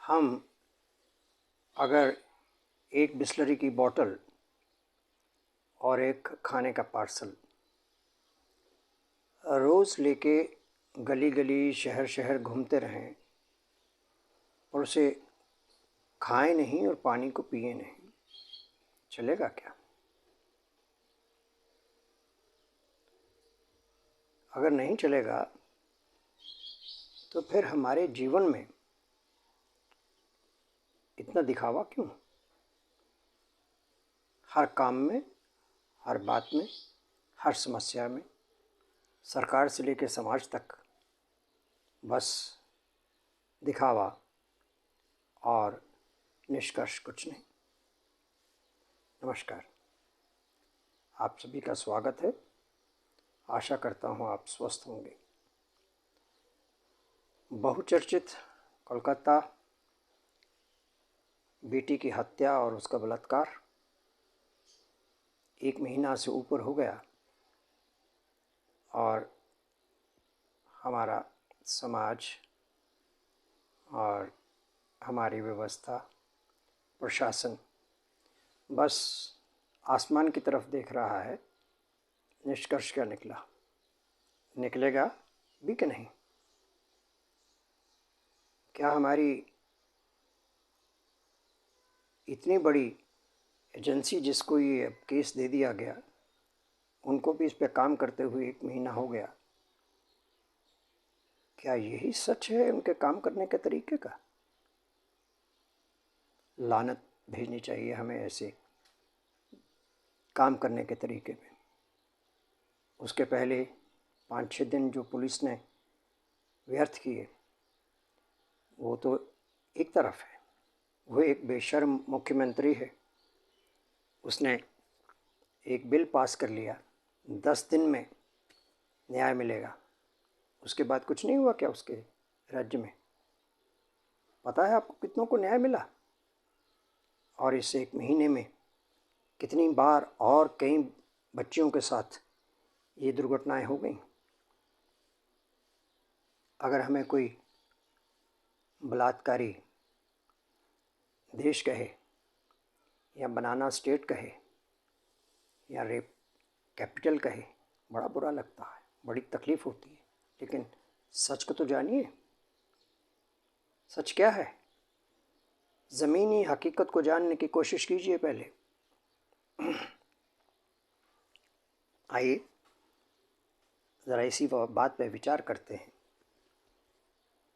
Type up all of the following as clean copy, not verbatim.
हम अगर एक बिसलरी की बोतल और एक खाने का पार्सल रोज़ लेके गली गली शहर शहर घूमते रहें और उसे खाएं नहीं और पानी को पिए नहीं, चलेगा क्या? अगर नहीं चलेगा तो फिर हमारे जीवन में इतना दिखावा क्यों? हर काम में, हर बात में, हर समस्या में, सरकार से लेकर समाज तक बस दिखावा और निष्कर्ष कुछ नहीं। नमस्कार, आप सभी का स्वागत है। आशा करता हूँ आप स्वस्थ होंगे। बहुचर्चित कोलकाता बेटी की हत्या और उसका बलात्कार 1 महीना से ऊपर हो गया और हमारा समाज और हमारी व्यवस्था, प्रशासन बस आसमान की तरफ देख रहा है। निष्कर्ष क्या निकला? निकलेगा भी कि नहीं? क्या हमारी इतनी बड़ी एजेंसी जिसको ये अब केस दे दिया गया, उनको भी इस पे काम करते हुए 1 महीना हो गया, क्या यही सच है उनके काम करने के तरीके का? लानत भेजनी चाहिए हमें ऐसे काम करने के तरीके में। उसके पहले 5-6 दिन जो पुलिस ने व्यर्थ किए वो तो एक तरफ है। वो एक बेशर्म मुख्यमंत्री है, उसने एक बिल पास कर लिया, 10 दिन में न्याय मिलेगा। उसके बाद कुछ नहीं हुआ क्या उसके राज्य में? पता है आपको कितनों को न्याय मिला? और इस 1 महीने में कितनी बार और कई बच्चियों के साथ ये दुर्घटनाएं हो गई। अगर हमें कोई बलात्कारी देश कहे या बनाना स्टेट कहे या रेप कैपिटल कहे, बड़ा बुरा लगता है, बड़ी तकलीफ़ होती है। लेकिन सच को तो जानिए। सच क्या है? ज़मीनी हकीकत को जानने की कोशिश कीजिए पहले। आइए ज़रा इसी बात पे विचार करते हैं।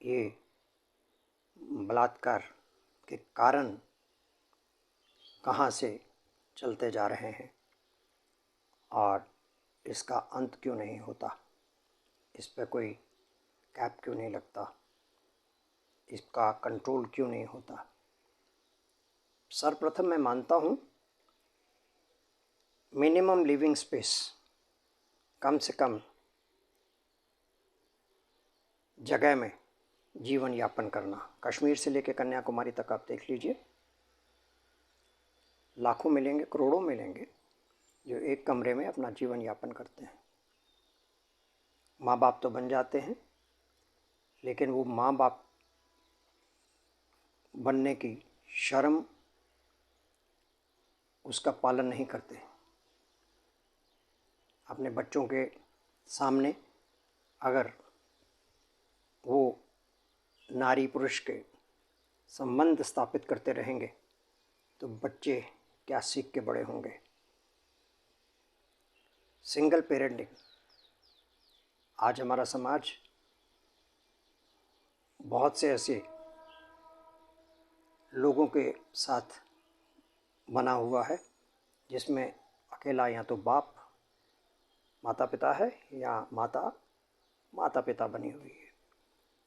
ये बलात्कार के कारण कहाँ से चलते जा रहे हैं और इसका अंत क्यों नहीं होता? इस पे कोई कैप क्यों नहीं लगता? इसका कंट्रोल क्यों नहीं होता? सर्वप्रथम मैं मानता हूँ मिनिमम लिविंग स्पेस, कम से कम जगह में जीवन यापन करना। कश्मीर से लेकर कन्याकुमारी तक आप देख लीजिए, लाखों मिलेंगे, करोड़ों मिलेंगे जो एक कमरे में अपना जीवन यापन करते हैं। माँ बाप तो बन जाते हैं, लेकिन वो माँ बाप बनने की शर्म उसका पालन नहीं करते। अपने बच्चों के सामने अगर वो नारी पुरुष के संबंध स्थापित करते रहेंगे तो बच्चे क्या सीख के बड़े होंगे? सिंगल पेरेंटिंग, आज हमारा समाज बहुत से ऐसे लोगों के साथ बना हुआ है जिसमें अकेला या तो बाप माता पिता है या माता माता पिता बनी हुई है।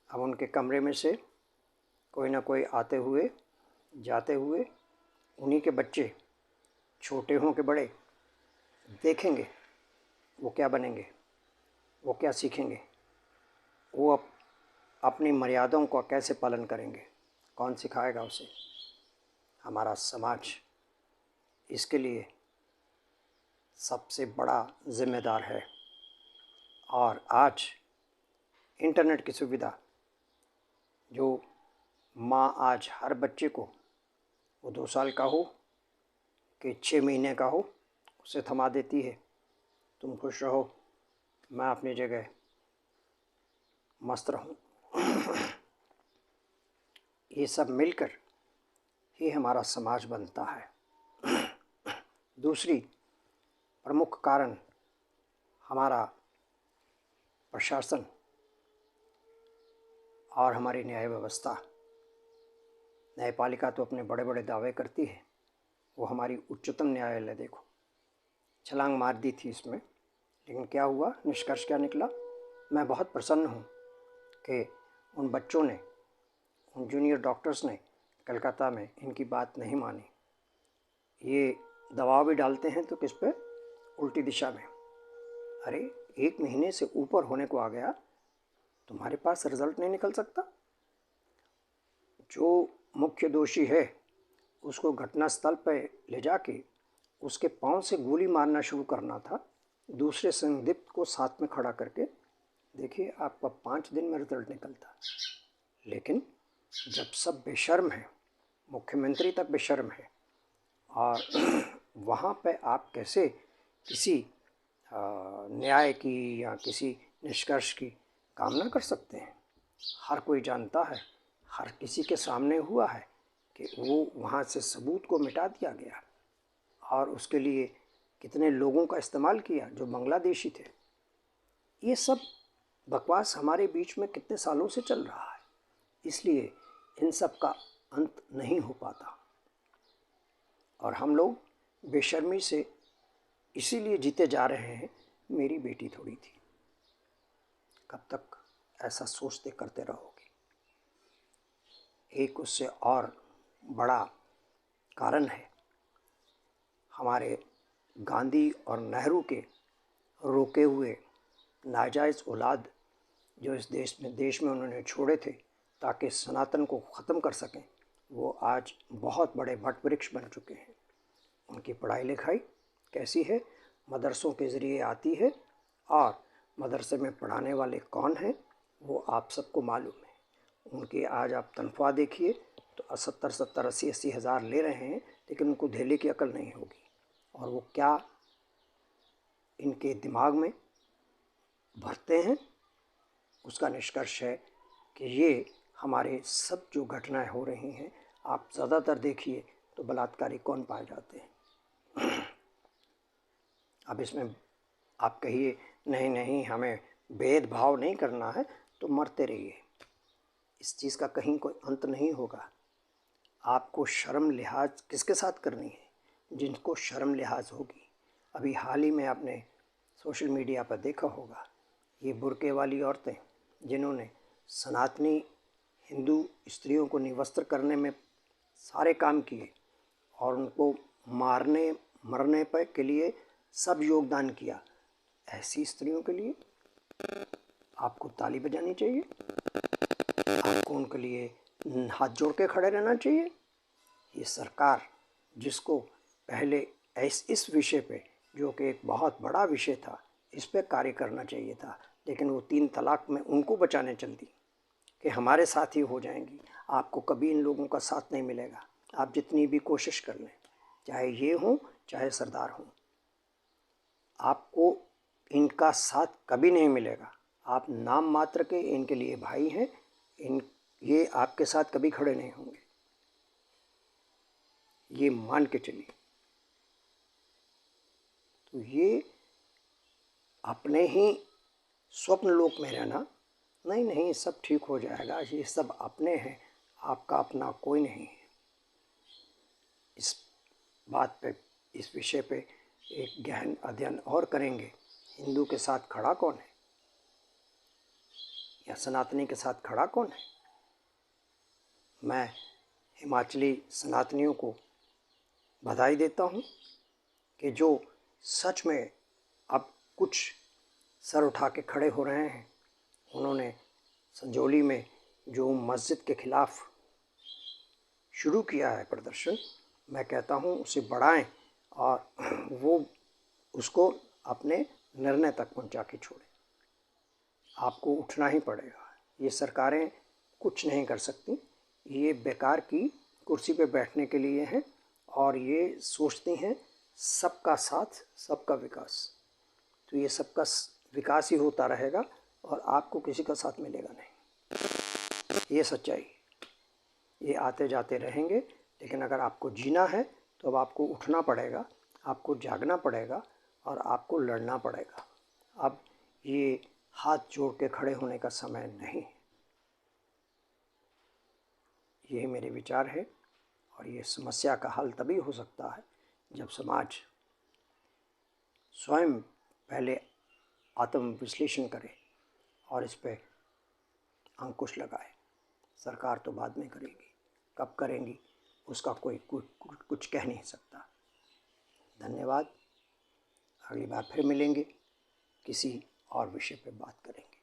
अब उनके कमरे में से कोई ना कोई आते हुए जाते हुए उन्हीं के बच्चे, छोटे हों के बड़े, देखेंगे वो क्या बनेंगे, वो क्या सीखेंगे, वो अपनी मर्यादाओं का कैसे पालन करेंगे, कौन सिखाएगा उसे? हमारा समाज इसके लिए सबसे बड़ा जिम्मेदार है। और आज इंटरनेट की सुविधा जो माँ आज हर बच्चे को, वो 2 साल का हो कि 6 महीने का हो, उसे थमा देती है, तुम खुश रहो, मैं अपनी जगह मस्त रहूं। ये सब मिलकर ही हमारा समाज बनता है। दूसरी प्रमुख कारण हमारा प्रशासन और हमारी न्याय व्यवस्था। न्यायपालिका तो अपने बड़े बड़े दावे करती है, वो हमारी उच्चतम न्यायालय देखो, छलांग मार दी थी इसमें, लेकिन क्या हुआ, निष्कर्ष क्या निकला। मैं बहुत प्रसन्न हूँ कि उन बच्चों ने, उन जूनियर डॉक्टर्स ने कलकत्ता में इनकी बात नहीं मानी। ये दबाव भी डालते हैं तो किस पे, उल्टी दिशा में। अरे 1 महीने से ऊपर होने को आ गया, तुम्हारे पास रिजल्ट नहीं निकल सकता। जो मुख्य दोषी है उसको घटनास्थल पर ले जाके उसके पांव से गोली मारना शुरू करना था, दूसरे संदिग्ध को साथ में खड़ा करके। देखिए आपका 5 दिन में रिजल्ट निकलता। लेकिन जब सब बेशर्म है, मुख्यमंत्री तक बेशर्म है, और वहाँ पे आप कैसे किसी न्याय की या किसी निष्कर्ष की कामना कर सकते हैं। हर कोई जानता है, हर किसी के सामने हुआ है कि वो वहाँ से सबूत को मिटा दिया गया, और उसके लिए कितने लोगों का इस्तेमाल किया जो बांग्लादेशी थे। ये सब बकवास हमारे बीच में कितने सालों से चल रहा है, इसलिए इन सब का अंत नहीं हो पाता। और हम लोग बेशर्मी से इसीलिए जीते जा रहे हैं, मेरी बेटी थोड़ी थी। कब तक ऐसा सोचते करते रहोगे। एक उससे और बड़ा कारण है हमारे गांधी और नेहरू के रोके हुए नाजायज़ औलाद जो इस देश में उन्होंने छोड़े थे ताकि सनातन को ख़त्म कर सकें, वो आज बहुत बड़े वट वृक्ष बन चुके हैं। उनकी पढ़ाई लिखाई कैसी है, मदरसों के ज़रिए आती है, और मदरसे में पढ़ाने वाले कौन हैं वो आप सबको मालूम है। उनकी आज आप तनख्वाह देखिए तो 70-70, 80-80 हज़ार ले रहे हैं, लेकिन उनको धेले की अकल नहीं होगी। और वो क्या इनके दिमाग में भरते हैं, उसका निष्कर्ष है कि ये हमारे सब जो घटनाएं हो रही हैं, आप ज़्यादातर देखिए तो बलात्कारी कौन पाए जाते हैं। अब इसमें आप कहिए नहीं नहीं हमें भेदभाव नहीं करना है, तो मरते रहिए, इस चीज़ का कहीं कोई अंत नहीं होगा। आपको शर्म लिहाज किसके साथ करनी है, जिनको शर्म लिहाज होगी। अभी हाल ही में आपने सोशल मीडिया पर देखा होगा, ये बुर्के वाली औरतें जिन्होंने सनातनी हिंदू स्त्रियों को निवस्त्र करने में सारे काम किए और उनको मारने मरने पर के लिए सब योगदान किया, ऐसी स्त्रियों के लिए आपको ताली बजानी चाहिए, आपको उनके लिए हाथ जोड़ के खड़े रहना चाहिए। ये सरकार जिसको पहले इस विषय पे, जो कि एक बहुत बड़ा विषय था, इस पे कार्य करना चाहिए था, लेकिन वो 3 तलाक में उनको बचाने चल दी कि हमारे साथ ही हो जाएंगी, आपको कभी इन लोगों का साथ नहीं मिलेगा, आप जितनी भी कोशिश कर लें, चाहे ये हों चाहे सरदार हों, आपको इनका साथ कभी नहीं मिलेगा। आप नाम मात्र के इनके लिए भाई हैं, ये आपके साथ कभी खड़े नहीं होंगे, ये मान के चलिए। तो ये अपने ही स्वप्न लोक में रहना, नहीं नहीं सब ठीक हो जाएगा, ये सब अपने हैं, आपका अपना कोई नहीं है। इस बात पे, इस विषय पे एक गहन अध्ययन और करेंगे। हिंदू के साथ खड़ा कौन है या सनातनी के साथ खड़ा कौन है। मैं हिमाचली सनातनियों को बधाई देता हूँ कि जो सच में अब कुछ सर उठा के खड़े हो रहे हैं। उन्होंने संजौली में जो मस्जिद के ख़िलाफ़ शुरू किया है प्रदर्शन, मैं कहता हूँ उसे बढ़ाएं और वो उसको अपने निर्णय तक पहुँचा के छोड़ें। आपको उठना ही पड़ेगा, ये सरकारें कुछ नहीं कर सकती, ये बेकार की कुर्सी पे बैठने के लिए हैं और ये सोचते हैं सबका साथ सबका विकास। तो ये सबका विकास ही होता रहेगा और आपको किसी का साथ मिलेगा नहीं। ये सच्चाई। ये आते जाते रहेंगे, लेकिन अगर आपको जीना है तो अब आपको उठना पड़ेगा, आपको जागना पड़ेगा और आपको लड़ना पड़ेगा। अब ये हाथ जोड़ के खड़े होने का समय नहीं। यही मेरे विचार है और ये समस्या का हल तभी हो सकता है जब समाज स्वयं पहले आत्म विश्लेषण करे और इस पे अंकुश लगाए। सरकार तो बाद में करेगी, कब करेंगी उसका कोई कुछ कह नहीं सकता। धन्यवाद। अगली बार फिर मिलेंगे, किसी और विषय पे बात करेंगे।